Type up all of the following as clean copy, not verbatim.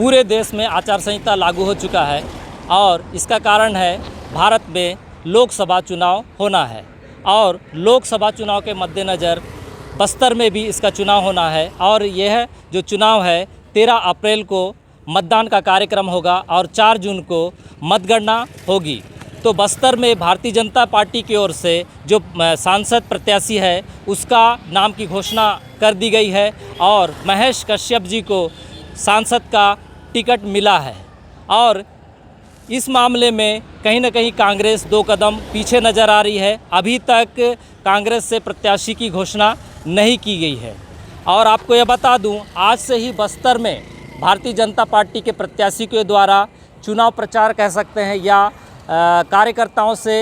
पूरे देश में आचार संहिता लागू हो चुका है और इसका कारण है भारत में लोकसभा चुनाव होना है और लोकसभा चुनाव के मद्देनज़र बस्तर में भी इसका चुनाव होना है और यह जो चुनाव है 13 अप्रैल को मतदान का कार्यक्रम होगा और 4 जून को मतगणना होगी। तो बस्तर में भारतीय जनता पार्टी की ओर से जो सांसद प्रत्याशी है उसका नाम की घोषणा कर दी गई है और महेश कश्यप जी को सांसद का टिकट मिला है और इस मामले में कहीं ना कहीं कांग्रेस 2 कदम पीछे नज़र आ रही है। अभी तक कांग्रेस से प्रत्याशी की घोषणा नहीं की गई है और आपको यह बता दूं, आज से ही बस्तर में भारतीय जनता पार्टी के प्रत्याशी के द्वारा चुनाव प्रचार कह सकते हैं या कार्यकर्ताओं से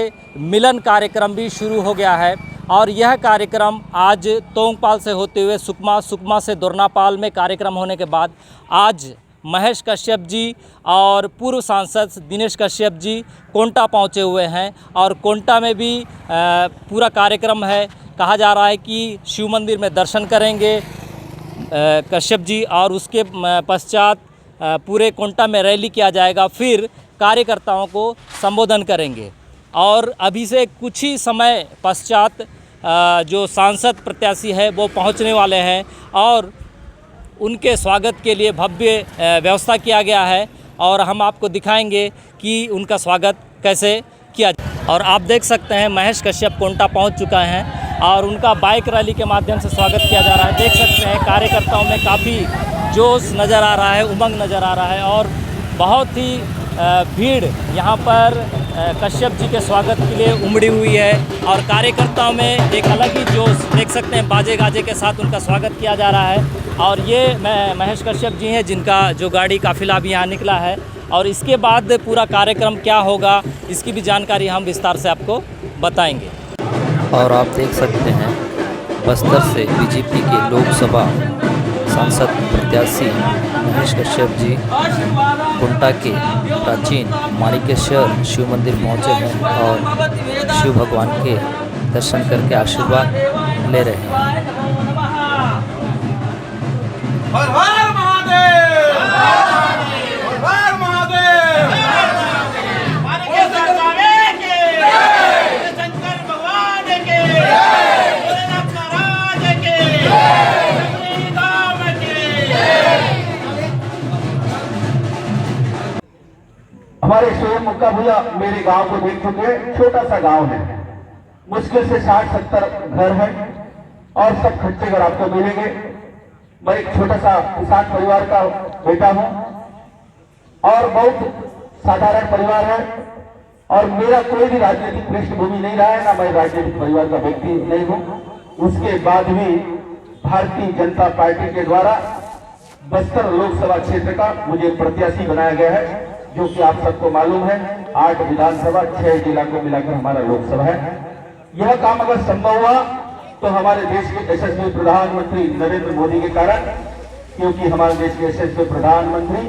मिलन कार्यक्रम भी शुरू हो गया है और यह कार्यक्रम आज तोंगपाल से होते हुए सुकमा से दोरनापाल में कार्यक्रम होने के बाद आज महेश कश्यप जी और पूर्व सांसद दिनेश कश्यप जी कोंटा पहुंचे हुए हैं और कोंटा में भी पूरा कार्यक्रम है। कहा जा रहा है कि शिव मंदिर में दर्शन करेंगे कश्यप जी और उसके पश्चात पूरे कोंटा में रैली किया जाएगा, फिर कार्यकर्ताओं को संबोधन करेंगे और अभी से कुछ ही समय पश्चात जो सांसद प्रत्याशी है वो पहुंचने वाले हैं और उनके स्वागत के लिए भव्य व्यवस्था किया गया है और हम आपको दिखाएंगे कि उनका स्वागत कैसे किया जाए। और आप देख सकते हैं महेश कश्यप कोंटा पहुंच चुका हैं और उनका बाइक रैली के माध्यम से स्वागत किया जा रहा है। देख सकते हैं कार्यकर्ताओं में काफ़ी जोश नज़र आ रहा है, उमंग नज़र आ रहा है और बहुत ही भीड़ यहाँ पर कश्यप जी के स्वागत के लिए उमड़ी हुई है और कार्यकर्ताओं में एक अलग ही जोश देख सकते हैं, बाजे गाजे के साथ उनका स्वागत किया जा रहा है। और ये महेश कश्यप जी हैं जिनका जो गाड़ी काफिला भी यहाँ निकला है और इसके बाद पूरा कार्यक्रम क्या होगा इसकी भी जानकारी हम विस्तार से आपको बताएंगे। और आप देख सकते हैं बस्तर से बीजेपी के लोकसभा सांसद प्रत्याशी महेश कश्यप जी कोंटा के प्राचीन माणिकेश्वर शिव मंदिर पहुंचे हैं और शिव भगवान के दर्शन करके आशीर्वाद ले रहे हैं। हर हर महादेव, हर हर महादेव, शंकर भगवान के, भोलेनाथ महाराज के, राम के। हमारे स्वयं मुक्का भैया मेरे गांव को देख चुके हैं। छोटा सा गांव है, मुश्किल से 60-70 घर है और सब खच्चे घर आपको मिलेंगे। मैं एक छोटा सा किसान परिवार का बेटा हूं और बहुत साधारण परिवार है और मेरा कोई भी राजनीतिक पृष्ठभूमि नहीं रहा है, ना मैं राजनीतिक परिवार का व्यक्ति नहीं हूं। उसके बाद भी भारतीय जनता पार्टी के द्वारा बस्तर लोकसभा क्षेत्र का मुझे प्रत्याशी बनाया गया है, जो कि आप सबको मालूम है 8 विधानसभा 6 जिला को मिलाकर हमारा लोकसभा है। यह काम अगर संभव हुआ तो हमारे देश के यशस्वी प्रधानमंत्री नरेंद्र मोदी के कारण, क्योंकि हमारे देश के यशस्वी प्रधानमंत्री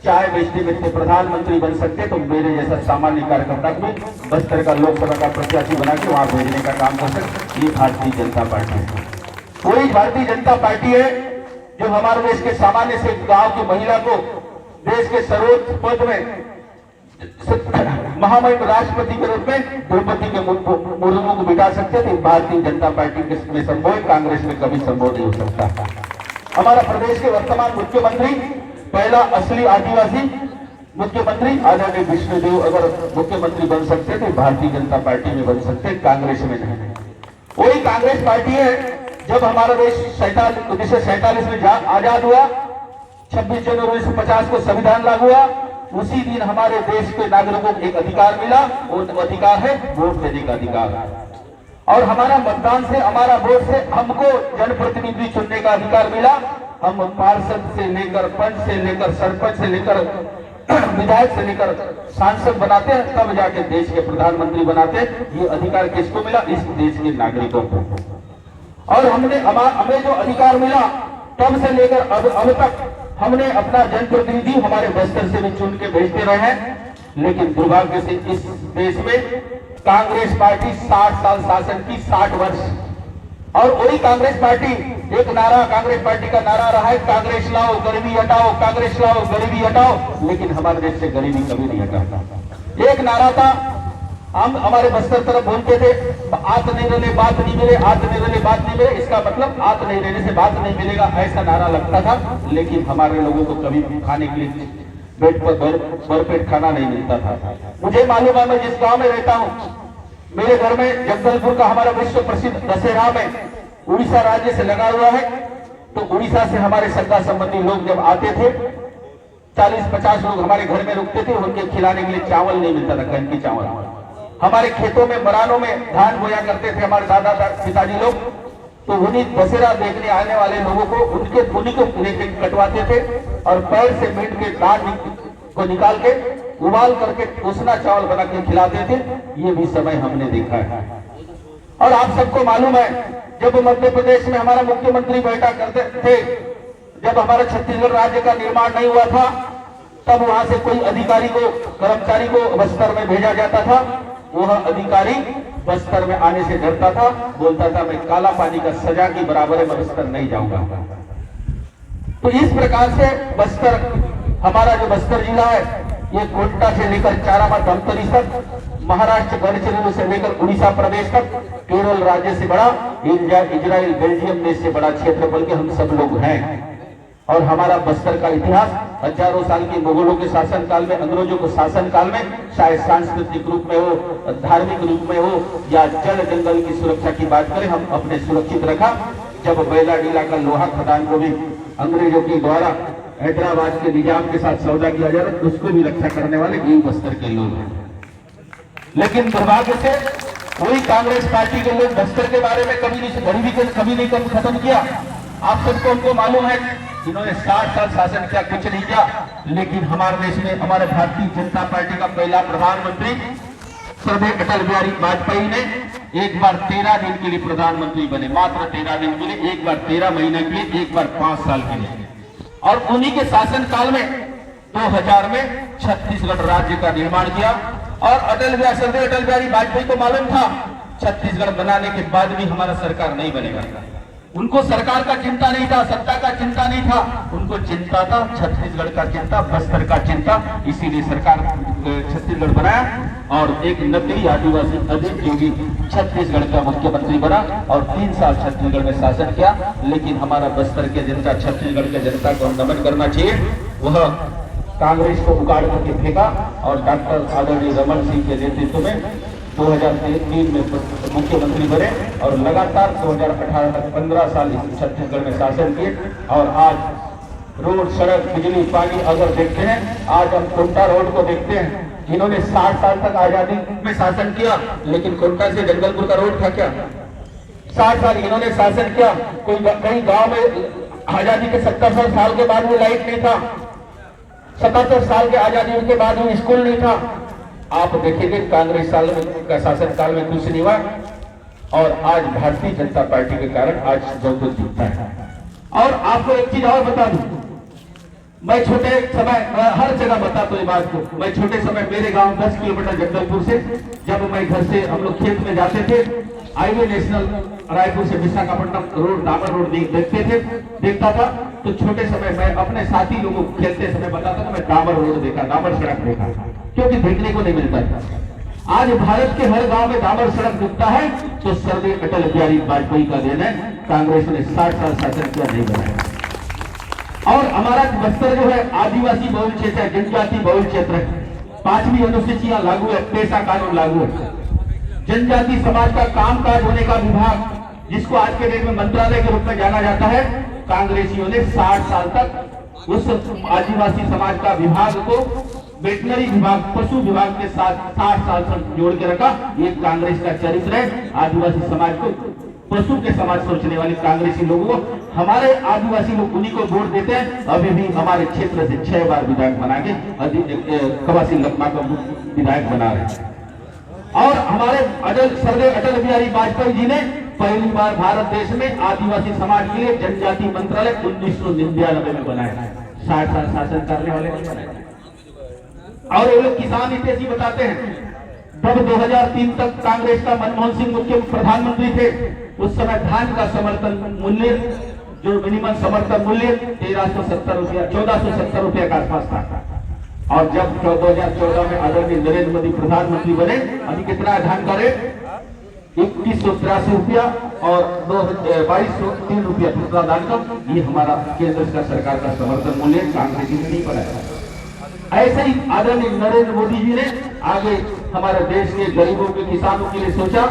चाय बेचते बेचते प्रधानमंत्री बन सकते, तो मेरे जैसा सामान्य कार्यकर्ता को बस्तर का लोकसभा का प्रत्याशी बना के वहां भेजने का काम कर सकते। ये भारतीय जनता पार्टी है। वही भारतीय जनता पार्टी है जो हमारे देश के सामान्य से गांव की महिला को देश के सर्वोच्च पद में महामहिम राष्ट्रपति के रूप में द्रौपदी के मुर्मू को बिठा सकते थे। भारतीय जनता पार्टी में संभव, कांग्रेस में कभी संभव नहीं हो सकता। हमारा प्रदेश के वर्तमान मुख्यमंत्री पहला असली आदिवासी मुख्यमंत्री आदरणीय विष्णुदेव अगर मुख्यमंत्री बन सकते थे भारतीय जनता पार्टी में बन सकते, कांग्रेस में नहीं। वही कांग्रेस पार्टी है जब हमारा देश 1947 में आजाद हुआ, 26 जनवरी 1950 को संविधान लागू हुआ, उसी दिन हमारे देश के नागरिकों को एक अधिकार मिला, वो अधिकार है वोट देने का अधिकार। और हमारा मतदान से, हमारा वोट से हमको जनप्रतिनिधि चुनने का अधिकार मिला। हम पार्षद से लेकर पंच से लेकर सरपंच से लेकर विधायक से लेकर सांसद बनाते हैं, तब जाके देश के प्रधानमंत्री बनाते हैं। ये अधिकार किसको मिला? इस देश के नागरिकों को। और हमें जो अधिकार मिला तब से लेकर अब तक हमने अपना जनप्रतिनिधि हमारे बस्तर से भी चुन के भेजते रहे हैं। लेकिन दुर्भाग्य से इस देश में कांग्रेस पार्टी 60 साल शासन की, 60 वर्ष, और वही कांग्रेस पार्टी, एक नारा कांग्रेस पार्टी का नारा रहा है, कांग्रेस लाओ गरीबी हटाओ, कांग्रेस लाओ गरीबी हटाओ, लेकिन हमारे देश से गरीबी कभी नहीं हटा। एक नारा था, हम हमारे बस्तर तरफ बोलते थे, आत नहीं रहने बात नहीं मिले, आत नहीं रहने बात नहीं मिले, इसका मतलब आत नहीं रहने से बात नहीं मिलेगा, ऐसा नारा लगता था। लेकिन हमारे लोगों को कभी खाने के लिए पेट पर भरपेट खाना नहीं मिलता था। मुझे मालूम है, मैं जिस गांव में रहता हूँ, मेरे घर में जगदलपुर का हमारा विश्व प्रसिद्ध दशहरा में उड़ीसा राज्य से लगा हुआ है। तो उड़ीसा से हमारे सगा संबंधी लोग जब आते थे, 40-50 लोग हमारे घर में रुकते थे, उनके खिलाने के लिए चावल नहीं मिलता था, कहीं की चावल। हमारे खेतों में मरानों में धान बोया करते थे हमारे दादा पिताजी लोग, तो उन्हीं दशहरा देखने आने वाले लोगों को उन्हीं को कटवाते थे और पैर से मीट के दांत को निकाल के उबाल करके उसना चावल बना के खिलाते थे। ये भी समय हमने देखा है। और आप सबको मालूम है, जब मध्य प्रदेश में हमारा मुख्यमंत्री बैठा करते थे, जब हमारा छत्तीसगढ़ राज्य का निर्माण नहीं हुआ था, तब वहां से कोई अधिकारी को, कर्मचारी को बस्तर में भेजा जाता था। वह अधिकारी बस्तर में आने से डरता था, बोलता था मैं काला पानी का सजा की बराबर है, मैं बस्तर नहीं जाऊंगा। तो इस प्रकार से बस्तर, हमारा जो बस्तर जिला है, ये कोटा से लेकर चारामा धमतरी तक, महाराष्ट्र गढ़चिरोली से लेकर उड़ीसा प्रदेश तक, केरल राज्य से बड़ा, इजराइल बेल्जियम देश से बड़ा क्षेत्रफल के हम सब लोग हैं। और हमारा बस्तर का इतिहास हजारों साल के मुगलों के शासन काल में, अंग्रेजों के शासन काल में, चाहे सांस्कृतिक रूप में हो, धार्मिक रूप में हो, या जल जंगल की सुरक्षा की बात करें, हम अपने सुरक्षित रखा। जब बैला डीला का लोहा खदान को भी अंग्रेजों के द्वारा हैदराबाद के निजाम के साथ सौदा किया जा रहा है, उसको भी रक्षा करने वाले यही बस्तर के लोग हैं। लेकिन दुर्भाग्य से वही कांग्रेस पार्टी के लोग बस्तर के बारे में कभी नहीं खत्म किया। आप सबको हमको मालूम है, इन्होंने 60 साल शासन किया, कुछ नहीं किया। लेकिन हमारे देश में हमारे भारतीय जनता पार्टी का पहला प्रधानमंत्री श्रद्धेय अटल बिहारी वाजपेयी ने एक बार 13 दिन के लिए प्रधानमंत्री बने, मात्र 13 दिन के लिए, एक बार 13 महीने के लिए, एक बार 5 साल के लिए। और उन्हीं के शासन काल में 2000 में छत्तीसगढ़ राज्य का निर्माण किया। और श्रद्धेय अटल बिहारी वाजपेयी को मालूम था छत्तीसगढ़ बनाने के बाद भी हमारा सरकार नहीं बनेगा। उनको सरकार का चिंता नहीं था, सत्ता का चिंता नहीं था, उनको चिंता था छत्तीसगढ़ का चिंता, बस्तर का चिंता। इसीलिए सरकार छत्तीसगढ़ बनाया और एक नकली आदिवासी अजीत जोगी छत्तीसगढ़ का मुख्यमंत्री बना और 3 साल छत्तीसगढ़ में शासन किया। लेकिन हमारा बस्तर के जनता, छत्तीसगढ़ के जनता को नमन करना चाहिए, वह कांग्रेस को उगाड़ करके फेंका और डॉक्टर आदरणीय रमन सिंह के नेतृत्व में 2003 में मुख्यमंत्री बने और लगातार 2018 तक 15 साल छत्तीसगढ़ में शासन किए। और आज रोड, सड़क, बिजली, पानी अगर देखते हैं, आज हम कोंटा रोड को देखते हैं, इन्होंने 60 साल तक आजादी में शासन किया, लेकिन कोंटा से जगदलपुर का रोड था क्या? 60 साल इन्होंने शासन किया, कहीं गांव में आजादी के 77 साल के बाद भी लाइट नहीं था, 77 साल के आजादी के बाद भी स्कूल नहीं था। आप देखेंगे कांग्रेस साल में का शासन काल में कुछ नहीं हुआ और आज भारतीय जनता पार्टी के कारण आज जो कुछ दिखता है। और आपको एक चीज और बता दूं, मैं छोटे समय हर जगह बताता हूं बात को। मैं छोटे समय, मेरे गांव 10 किलोमीटर जगदलपुर से, जब मैं घर से हम लोग खेत में जाते थे, हाईवे नेशनल रायपुर से विशाखापट्टनम रोड, डामर रोड देखता था, तो छोटे समय मैं अपने साथी लोगों को खेलते समय बताता था मैं डामर रोड देखा, डामर सड़क देखा, क्योंकि देखने को नहीं मिलता था। आज भारत के हर गांव में डामर सड़क दिखता है, तो श्रद्धेय अटल बिहारी वाजपेयी का देन है। कांग्रेस ने 60 साल शासन किया, नहीं बनाया। और हमारा बस्तर जो है आदिवासी बहुल क्षेत्र है, जनजाति बहुल क्षेत्र है। 5वीं अनुसूचियां लागू है, पेशा कानून लागू है। जनजाति समाज का कामकाज होने का विभाग, जिसको आज के डेट में मंत्रालय के रूप में जाना जाता है, कांग्रेसियों ने 60 साल तक उस आदिवासी समाज का विभाग को वेटनरी विभाग, पशु विभाग के साथ 60 साल तक जोड़ के रखा। ये कांग्रेस का चरित्र है। आदिवासी समाज को पशु के समाज सोचने वाले कांग्रेसी लोगों को, हमारे आदिवासी लोग उन्हीं को वोट देते हैं। अभी भी हमारे क्षेत्र से 6 बार विधायक बना के कवासी लखमा को विधायक बना रहे हैं। और हमारे श्रद्धेय अटल बिहारी वाजपेयी जी ने पहली बार भारत देश में आदिवासी समाज के लिए जनजाति मंत्रालय 1999 में बनाया। 60 साल शासन करने वाले नहीं बनाए। और ये लोग किसान हितैषी बताते हैं, जब 2003 तक कांग्रेस का मनमोहन सिंह मुख्य प्रधानमंत्री थे, उस समय धान का समर्थन मूल्य, जो मिनिमम समर्थन मूल्य 1370 रुपया 1470 रुपया के आसपास था। और जब 2014 में आदरणीय नरेंद्र मोदी प्रधानमंत्री बने, अभी कितना है धान का रेट? 2183 रुपया और 2203 रुपया दूसरा धान का। ये हमारा केंद्र का सरकार का समर्थन मूल्य कांग्रेस ने नहीं बनाया। ऐसे ही आदरणीय नरेंद्र मोदी जी ने आगे हमारे देश के गरीबों के, किसानों के लिए सोचा।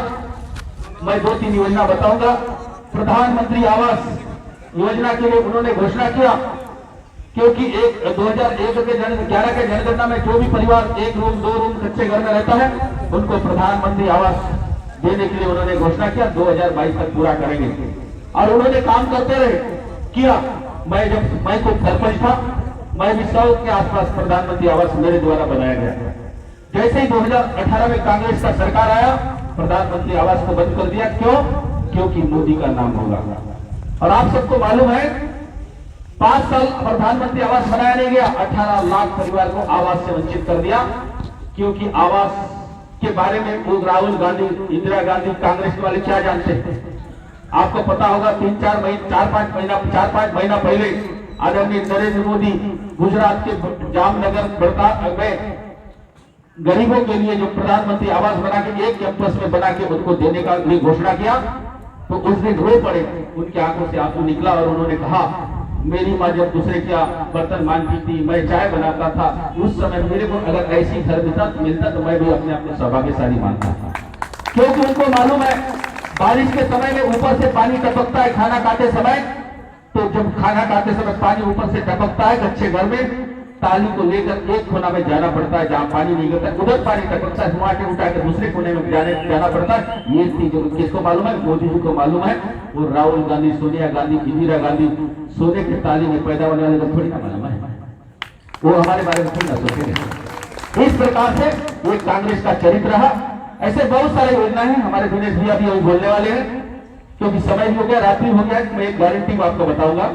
मैं 2-3 योजना बताऊंगा। प्रधानमंत्री आवास योजना के लिए उन्होंने घोषणा किया, क्योंकि 2001 के 11 के जनगणना में जो भी परिवार 1 रूम 2 रूम कच्चे घर में रहता है, उनको प्रधानमंत्री आवास देने के लिए उन्होंने घोषणा किया। 2022 तक पूरा करेंगे और उन्होंने काम करते रहे किया। मैं को सरपंच था, मैं भी 100 के आसपास प्रधानमंत्री आवास मेरे द्वारा बनाया गया। जैसे ही 2018 में कांग्रेस का सरकार आया, प्रधानमंत्री आवास को बंद कर दिया। क्यों? क्योंकि मोदी का नाम होगा। और आप सबको मालूम है 5 साल प्रधानमंत्री आवास बनाया नहीं गया, 18 लाख परिवार को आवास से वंचित कर दिया। क्योंकि आवास के बारे में वो राहुल गांधी, इंदिरा गांधी, कांग्रेस वाले क्या जानते हैं? आपको पता होगा 4-5 महीना पहले आदरणीय नरेंद्र मोदी गुजरात के जामनगर में गरीबों के लिए जो प्रधानमंत्री आवास बना के एक कैंपस में बना के उनको देने का लिए घोषणा किया, तो उस दिन रो पड़े, उनकी आंखों से आंसू निकला और उन्होंने कहा, मेरी माँ जब दूसरे क्या बर्तन मांगती थी, मैं चाय बनाता था, उस समय मेरे को अगर ऐसी घर मिलता तो मैं भी अपने आप को सौभाग्यशाली मानता था। क्योंकि उनको मालूम है बारिश के समय में ऊपर से पानी टपकता है खाना खाते समय, तो जब खाना खाते समय पानी ऊपर से टपकता है कच्चे घर में, ताली को लेकर एक कोना में जाना पड़ता है जहां पानी नहीं गिरता, उधर पानी टपकता है, वहां के उठाकर दूसरे कोने में जाना पड़ता है। ये चीज किसको मालूम है? मोदी जी को मालूम है। वो राहुल गांधी, सोनिया गांधी, इंदिरा गांधी सोने की ताली में पैदा होने वाले को थोड़ी ना मालूम है, वो हमारे बारे में थोड़ी ना सोचेंगे। इस प्रकार से वो कांग्रेस का चरित्र रहा। ऐसे बहुत सारे योजना है। हमारे दिनेश भैया भी अभी बोलने वाले हैं, क्योंकि समय भी हो गया, रात्रि हो गया। मैं एक गारंटी आपको बताऊंगा।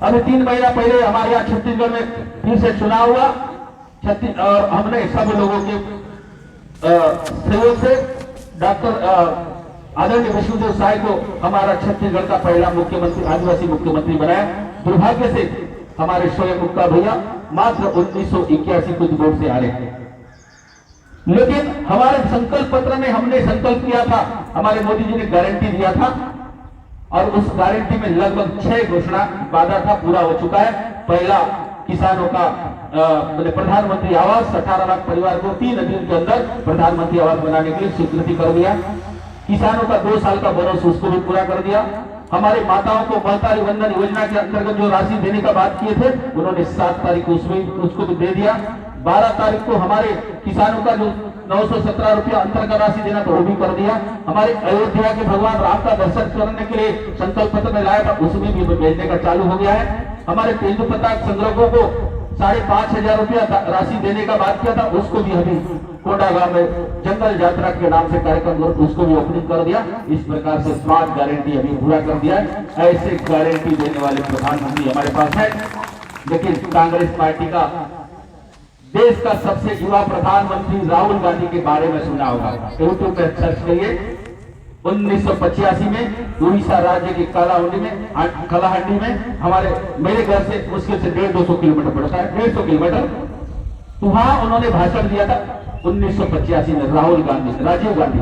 अभी 3 महीना पहले हमारे यहाँ छत्तीसगढ़ में फिर से चुनाव हुआ, और हमने सब लोगों के सहयोग से डॉक्टर आदरणीय विष्णुदेव साय को हमारा छत्तीसगढ़ का पहला मुख्यमंत्री, आदिवासी मुख्यमंत्री बनाया। दुर्भाग्य से हमारे स्वयं मुक्ता भैया मात्र 1981 कुछ वोट से हारे। लेकिन हमारे संकल्प पत्र में हमने संकल्प किया था, हमारे मोदी जी ने गारंटी दिया था, और उस गारंटी में लगभग 6 घोषणा वादा था, पूरा हो चुका है। पहला किसानों का प्रधानमंत्री आवास, 18 लाख परिवार को 3 दिन के अंदर प्रधानमंत्री आवास बनाने के लिए स्वीकृति कर दिया। किसानों का 2 साल का बोनस उसको भी पूरा कर दिया। हमारे माताओं को महतारी वंदन योजना के अंतर्गत जो राशि देने का बात किए थे, उन्होंने 7 तारीख को उसको भी दे दिया। 12 तारीख को हमारे किसानों का जो 917 रुपया अंतर का राशि देना था वो भी कर दिया। हमारे अयोध्या के भगवान राम का दर्शन करने के लिए संकल्प पत्र में लाया था, उसमें भी भेजने का चालू हो गया है। हमारे तेंदु पताक संग्रहों को 5,500 रुपया राशि देने का बात किया था, उसको भी अभी कोंडागांव में जंगल यात्रा के नाम से कार्यक्रम उसको भी ओपनिंग कर दिया। इस प्रकार से 5 गारंटी अभी पूरा कर दिया है। ऐसे गारंटी देने वाले प्रधानमंत्री हमारे पास है। लेकिन कांग्रेस पार्टी का देश का सबसे युवा प्रधानमंत्री राहुल गांधी के बारे में सुना होगा, यूट्यूब पे सर्च करिए। 1985 में उड़ीसा राज्य की कालाहांडी में मेरे घर से मुश्किल से 150 किलोमीटर पड़ता है, 150 किलोमीटर। तो वहां उन्होंने भाषण दिया था 1985 में राजीव गांधी।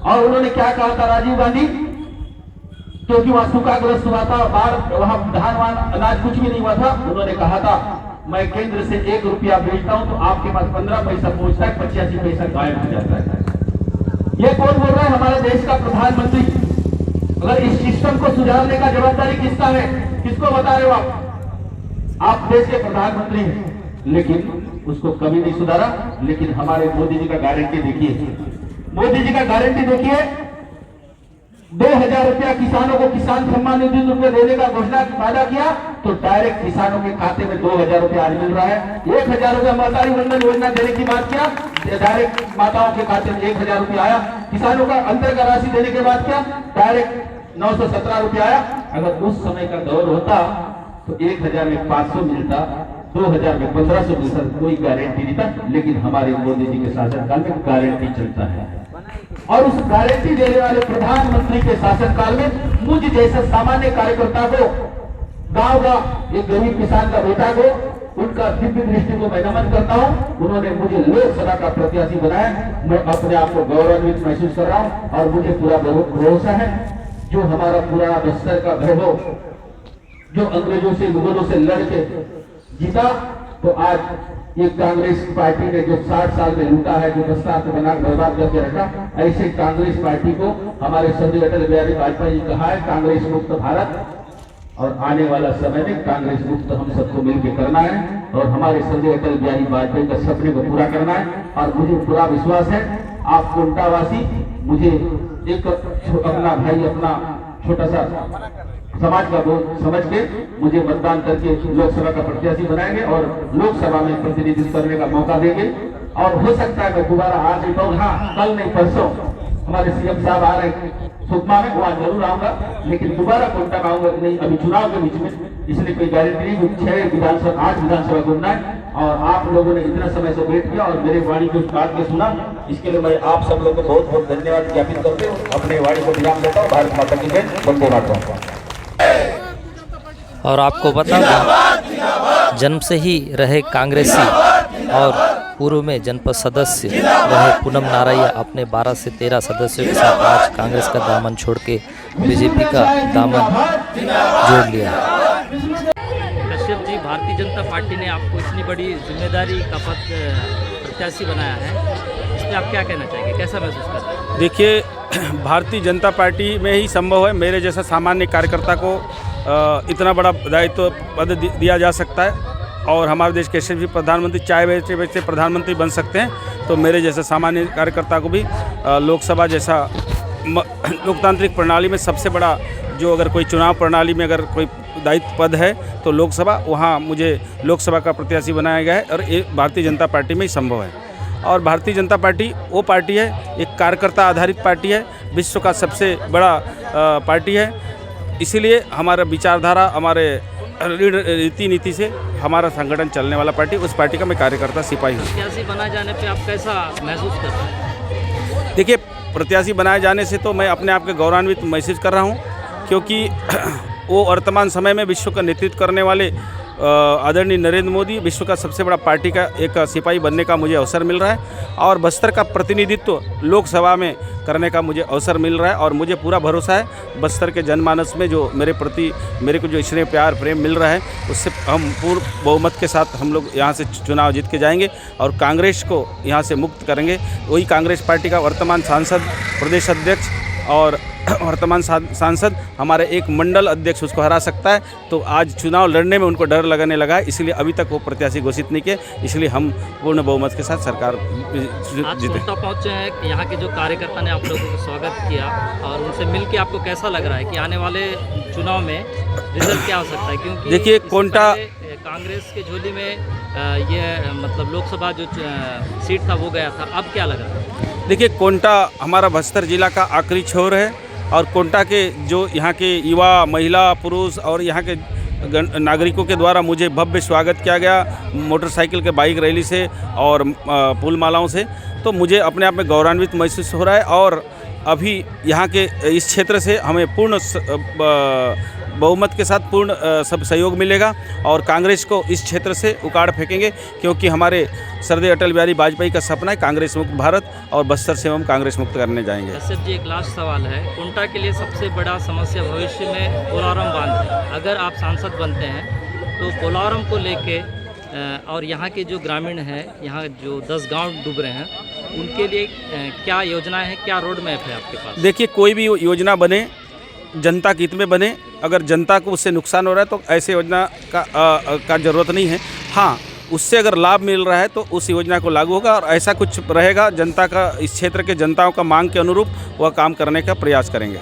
और उन्होंने क्या कहा था राजीव गांधी? क्योंकि वहां सूखाग्रस्त हुआ था, वहां धान अनाज कुछ भी नहीं हुआ था। उन्होंने कहा था, मैं केंद्र से 1 रुपया भेजता हूं तो आपके पास 15 पैसा पहुंचता है, 85 पैसा गायब हो जाता है। ये कौन बोल रहा है? हमारे देश का प्रधानमंत्री। अगर इस सिस्टम को सुधारने का जवाबदारी किसका है? किसको बता रहे हो आप देश के प्रधानमंत्री हैं, लेकिन उसको कभी नहीं सुधारा। लेकिन हमारे मोदी जी का गारंटी देखिए, मोदी जी का गारंटी देखिए। 2,000 रुपया किसानों को किसान सम्मान निधि रुपये देने का घोषणा वादा किया, तो डायरेक्ट किसानों के खाते में 2,000 रुपया आज मिल रहा है। 1,000 रुपया महतारी वंदन योजना देने की बात किया, डायरेक्ट माताओं के खाते में 1,000 रुपया आया। किसानों का अंतर का राशि देने के बाद क्या, डायरेक्ट 917 रुपया आया। अगर उस समय का दौर होता तो 1,000 में 500 मिलता, 2000 में 1500% कोई गारंटी नहीं था, लेकिन हमारे मोदी जी के शासनकाल में गारंटी चलता है। और उस गारंटी देने वाले प्रधानमंत्री के शासनकाल में मुझ जैसे सामान्य कार्यकर्ता को, गांव एक गरीब किसान का बेटा को, उनका दिव्य दृष्टि को मैं नमन करता हूं। उन्होंने मुझे लोकसभा का प्रत्याशी बनाया। मैं अपने आप को गौरवान्वित महसूस कर रहा हूं और मुझे पूरा भरोसा है जो हमारा पूरा बस्तर का वैभव जो अंग्रेजों से, मुगलों से लड़के जीता, तो आज ये कांग्रेस पार्टी ने जो 60 साल में लूटा है, जो बस्तर को बना बर्बाद करके रखा, ऐसे कांग्रेस पार्टी को हमारे स्वर्गीय अटल बिहारी वाजपेयी जी कहा है कांग्रेस मुक्त भारत, और आने वाला समय में कांग्रेस मुक्त हम सबको मिलकर करना है और हमारे स्वर्गीय अटल बिहारी वाजपेयी का सपने को पूरा करना है। और मुझे पूरा विश्वास है आप कोंटावासी मुझे एक अपना भाई, अपना छोटा सा समाज का बोझ समझ के मुझे मतदान करके लोकसभा का प्रत्याशी बनाएंगे और लोकसभा में प्रतिनिधित्व करने का मौका देंगे। और हो सकता है मैं दोबारा आ नहीं पाऊँ, हाँ कल नहीं परसों हमारे सीएम साहब आ रहे हैं सुकमा में, वहां जरूर आऊंगा, लेकिन दोबारा कोंटा में आऊंगा नहीं, अभी चुनाव के बीच में, इसलिए कोई गारंटी नहीं। 6 विधानसभा 8 विधानसभा घूमना है और आप लोगों ने इतना समय से वेट किया और मेरे वाणी को काट के सुना, इसके लिए मैं आप सब लोग को बहुत बहुत धन्यवाद ज्ञापित करते हूँ। अपने वाणी को विराम देता हूँ। भारत माता की जय, वंदे मातरम। और आपको बता दें, जन्म से ही रहे कांग्रेसी और पूर्व में जनपद सदस्य रहे पूनम नारैया अपने 12 से 13 सदस्यों के साथ आज कांग्रेस का दामन छोड़ के बीजेपी का दामन जोड़ लिया। कश्यप जी, भारतीय जनता पार्टी ने आपको इतनी बड़ी जिम्मेदारी का पद प्रत्याशी बनाया है, इस पर आप क्या कहना चाहेंगे, कैसा महसूस कर रहे हैं? देखिए, भारतीय जनता पार्टी में ही संभव है मेरे जैसा सामान्य कार्यकर्ता को इतना बड़ा दायित्व पद दिया जा सकता है और हमारे देश के यशस्वी प्रधानमंत्री चाय बेचते बेचते प्रधानमंत्री बन सकते हैं। तो मेरे जैसे सामान्य कार्यकर्ता को भी लोकसभा जैसा लोकतांत्रिक प्रणाली में सबसे बड़ा जो अगर कोई चुनाव प्रणाली में अगर कोई दायित्व पद है तो लोकसभा, वहाँ मुझे लोकसभा का प्रत्याशी बनाया गया है और ये भारतीय जनता पार्टी में ही संभव है। और भारतीय जनता पार्टी वो पार्टी है, एक कार्यकर्ता आधारित पार्टी है, विश्व का सबसे बड़ा पार्टी है। इसीलिए हमारा विचारधारा, हमारे रीति नीति से हमारा संगठन चलने वाला पार्टी, उस पार्टी का मैं कार्यकर्ता सिपाही हूँ। प्रत्याशी बनाए जाने पे आप कैसा महसूस करते हैं? देखिए, प्रत्याशी बनाए जाने से तो मैं अपने आप को गौरवान्वित महसूस कर रहा हूँ, क्योंकि वो वर्तमान समय में विश्व का नेतृत्व करने वाले आदरणीय नरेंद्र मोदी, विश्व का सबसे बड़ा पार्टी का एक सिपाही बनने का मुझे अवसर मिल रहा है और बस्तर का प्रतिनिधित्व लोकसभा में करने का मुझे अवसर मिल रहा है। और मुझे पूरा भरोसा है बस्तर के जनमानस में जो मेरे प्रति मेरे को जो स्नेह प्यार प्रेम मिल रहा है, उससे हम पूर्ण बहुमत के साथ हम लोग यहाँ से चुनाव जीत के जाएंगे और कांग्रेस को यहाँ से मुक्त करेंगे। वही कांग्रेस पार्टी का वर्तमान सांसद, प्रदेश अध्यक्ष और वर्तमान सांसद हमारे एक मंडल अध्यक्ष उसको हरा सकता है। तो आज चुनाव लड़ने में उनको डर लगने लगा है, इसलिए अभी तक वो प्रत्याशी घोषित नहीं किए, इसलिए हम पूर्ण बहुमत के साथ सरकार जीते। आज पहुँचे हैं, यहाँ के जो कार्यकर्ता ने आप लोगों का स्वागत किया और उनसे मिल के आपको कैसा लग रहा है कि आने वाले चुनाव में रिजल्ट क्या हो सकता है? क्योंकि देखिए, कोंटा कांग्रेस के झोली में ये मतलब लोकसभा जो सीट था वो गया था, अब क्या लग रहा है? देखिए, कोंटा हमारा बस्तर जिला का आखिरी छोर है और कोंटा के जो यहाँ के युवा, महिला, पुरुष और यहाँ के नागरिकों के द्वारा मुझे भव्य स्वागत किया गया, मोटरसाइकिल के बाइक रैली से और फूल मालाओं से, तो मुझे अपने आप में गौरवान्वित महसूस हो रहा है। और अभी यहाँ के इस क्षेत्र से हमें पूर्ण बहुमत के साथ पूर्ण सब सहयोग मिलेगा और कांग्रेस को इस क्षेत्र से उखाड़ फेंकेंगे, क्योंकि हमारे स्वर्गीय अटल बिहारी वाजपेयी का सपना है कांग्रेस मुक्त भारत और बस्तर से हम कांग्रेस मुक्त करने जाएंगे। कश्यप जी, एक लास्ट सवाल है, कोंटा के लिए सबसे बड़ा समस्या भविष्य में पोलावरम बांध है। अगर आप सांसद बनते हैं तो पोलावरम को लेके और यहाँ के जो ग्रामीण हैं, यहाँ जो 10 गाँव डूब रहे हैं, उनके लिए क्या योजनाएँ हैं, क्या रोड मैप है आपके पास? देखिए, कोई भी योजना बने जनता के हित में बने, अगर जनता को उससे नुकसान हो रहा है तो ऐसे योजना का ज़रूरत नहीं है। हाँ, उससे अगर लाभ मिल रहा है तो उस योजना को लागू होगा और ऐसा कुछ रहेगा जनता का, इस क्षेत्र के जनताओं का मांग के अनुरूप वह काम करने का प्रयास करेंगे।